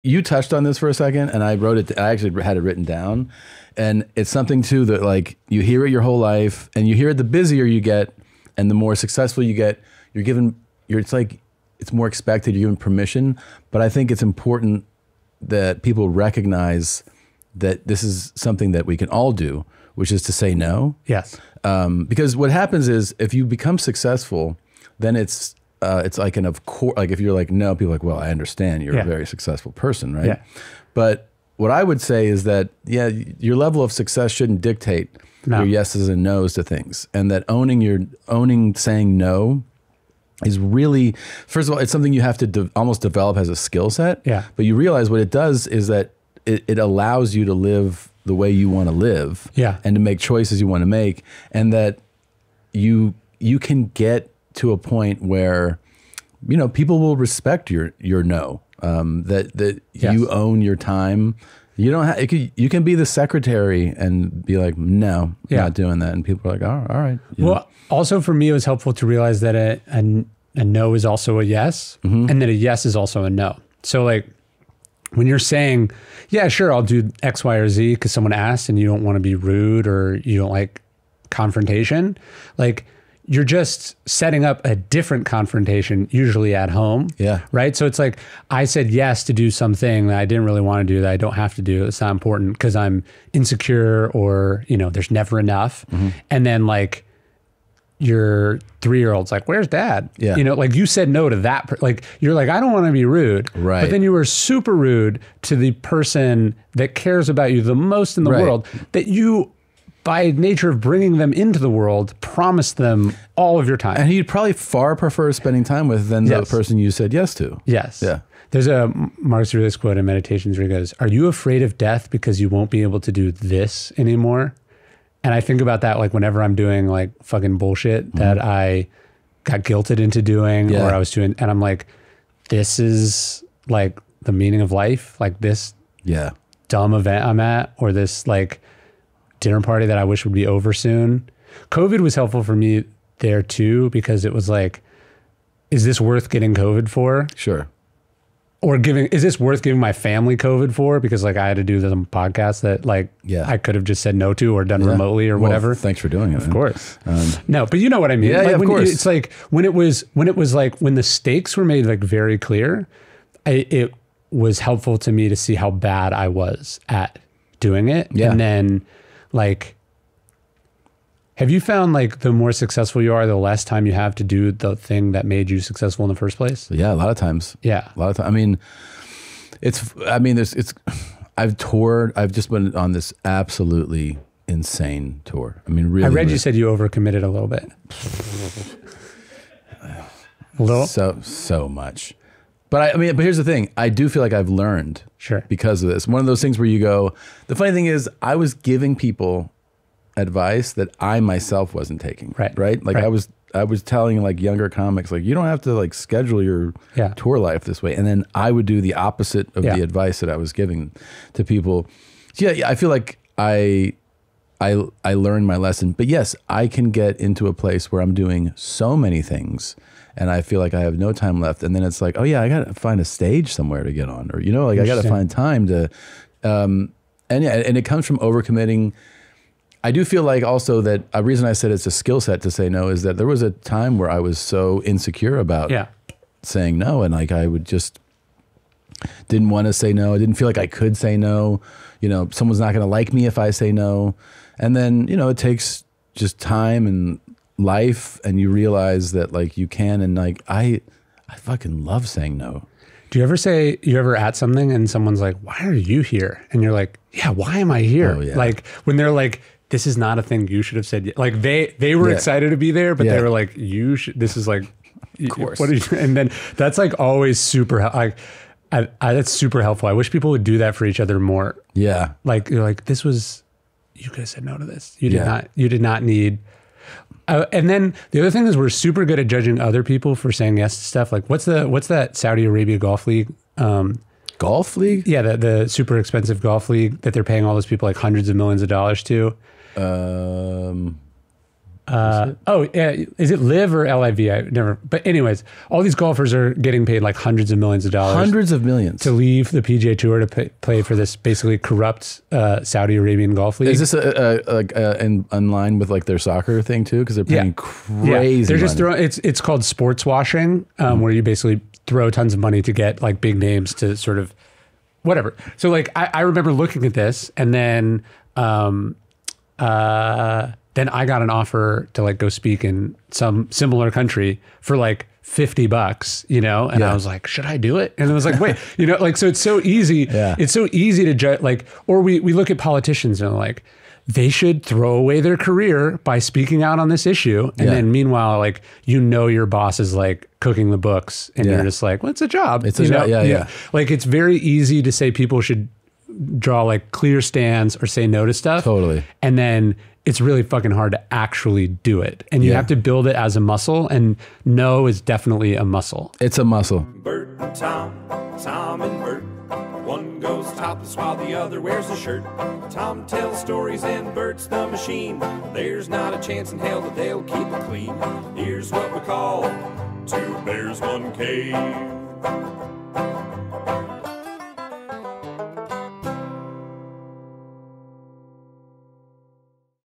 you touched on this for a second, and I actually had it written down, and it's something too that like you hear it your whole life, and you hear it the busier you get, and the more successful you get, it's like it's more expected. You're given permission, but I think it's important that people recognize that this is something that we can all do, which is to say no. Yes. Because what happens is if you become successful, then it's like an of course, like if you're like, no, people are like, well, I understand you're a very successul person, right? Yeah. But what I would say is that, your level of success shouldn't dictate your yeses and nos to things. And that owning saying no is really, first of all, it's something you have to almost develop as a skill set. Yeah. But you realize what it does is that it allows you to live the way you want to live. Yeah. And to make choices you want to make. And that you can get to a point where, people will respect your no. That you own your time. You don't have. You can be the secretary and be like, no, I'm not doing that, and people are like, oh, all right. Also for me, it was helpful to realize that a no is also a yes, and that a yes is also a no. So like when you're saying, yeah, sure, I'll do X, Y, or Z because someone asked, and you don't want to be rude or you don't like confrontation, like. You're just setting up a different confrontation, usually at home. Yeah. Right. So it's like, I said yes to do something that I didn't really want to do, that I don't have to do. It's not important because I'm insecure or, there's never enough. And then like your 3-year-old's like, where's dad? Yeah. Like you said no to that. Like, you're like, I don't want to be rude. Right. But then you were super rude to the person that cares about you the most in the world, that you, by nature of bringing them into the world, promised them all of your time. And he'd probably far prefer spending time with than the person you said yes to. Yes. Yeah. There's a Marcus Aurelius quote in Meditations where he goes, are you afraid of death because you won't be able to do this anymore? And I think about that like whenever I'm doing like fucking bullshit that I got guilted into doing or I was doing, and I'm like, this is like the meaning of life, like this dumb event I'm at, or this like dinner party that I wish would be over soon. COVID was helpful for me there too, because it was like, is this worth getting COVID for? Sure. Or is this worth giving my family COVID for? Because like I had to do some podcast that like I could have just said no to or done remotely or whatever. Thanks for doing it. Of course. No, but you know what I mean. Yeah, like of course. It's like when it was like when the stakes were made like very clear, it was helpful to me to see how bad I was at doing it. Yeah. And then like, have you found like the more successful you are, the less time you have to do the thing that made you successful in the first place? Yeah, a lot of times. Yeah. A lot of times. I've toured. I've just been on this absolutely insane tour. I mean, really. I read you said you overcommitted a little bit. A little? So much. But but here's the thing. I do feel like I've learned because of this. One of those things where you go, the funny thing is I was giving people advice that I myself wasn't taking. Right. Like I was telling like younger comics, like, you don't have to like schedule your tour life this way. And then I would do the opposite of the advice that I was giving to people. Yeah. I feel like I learned my lesson, but yes, I can get into a place where I'm doing so many things and I feel like I have no time left. And then it's like, oh yeah, I got to find a stage somewhere to get on, or, I got to find time to, and it comes from overcommitting. I do feel like also that a reason I said it's a skill set to say no is that there was a time where I was so insecure about saying no. And like, I would just didn't want to say no. I didn't feel like I could say no. Someone's not going to like me if I say no. And then, it takes just time and life, and you realize that like you can, and like, I fucking love saying no. Do you ever at something and someone's like, why are you here? And you're like, yeah, why am I here? Oh, yeah. Like when they're like, this is not a thing you should have said. Like they were excited to be there, but they were like, this is like, of course. What are you, and then that's like always super, like, that's super helpful. I wish people would do that for each other more. Yeah. Like you're like, you could have said no to this. You did not need. And then the other thing is we're super good at judging other people for saying yes to stuff. Like what's that Saudi Arabia golf league? Golf league? Yeah, the super expensive golf league that they're paying all those people like hundreds of millions of dollars to. Is it Live or LIV? I never. But anyways, all these golfers are getting paid like hundreds of millions of dollars. Hundreds of millions to leave the PGA Tour to play for this basically corrupt Saudi Arabian golf league. Is this in line with like their soccer thing too? Because they're paying crazy. They're just throwing. It's called sports washing, where you basically throw tons of money to get like big names to sort of whatever. So like I remember looking at this, and then I got an offer to like go speak in some similar country for like $50, you know? And I was like, should I do it? And it was like, wait, you know, like, so it's so easy. It's so easy to judge, like, or we look at politicians and like, they should throw away their career by speaking out on this issue. And then meanwhile, like, you know, your boss is like cooking the books and you're just like, well, it's a job. It's a job. Yeah. Like, it's very easy to say people should draw like clear stands or say no to stuff. Totally. And then it's really fucking hard to actually do it. And you have to build it as a muscle, and no is definitely a muscle. It's a muscle. Bert and Tom, Tom and Bert. One goes topless while the other wears a shirt. Tom tells stories and Bert's the machine. There's not a chance in hell that they'll keep it clean. Here's what we call two bears, one cave.